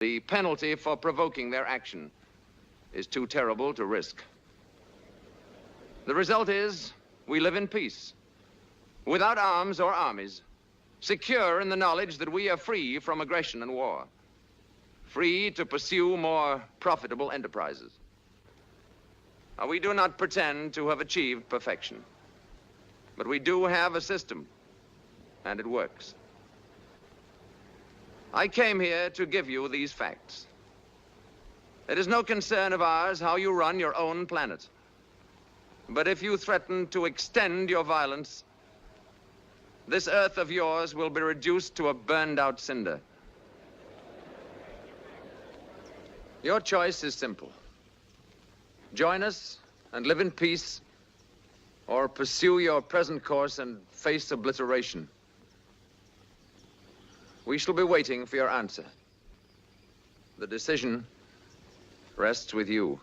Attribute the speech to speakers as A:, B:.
A: The penalty for provoking their action is too terrible to risk. The result is we live in peace, without arms or armies, secure in the knowledge that we are free from aggression and war, free to pursue more profitable enterprises. Now, we do not pretend to have achieved perfection, but we do have a system, and it works. I came here to give you these facts. It is no concern of ours how you run your own planet. But if you threaten to extend your violence, this Earth of yours will be reduced to a burned-out cinder. Your choice is simple. Join us and live in peace, or pursue your present course and face obliteration. We shall be waiting for your answer. The decision rests with you.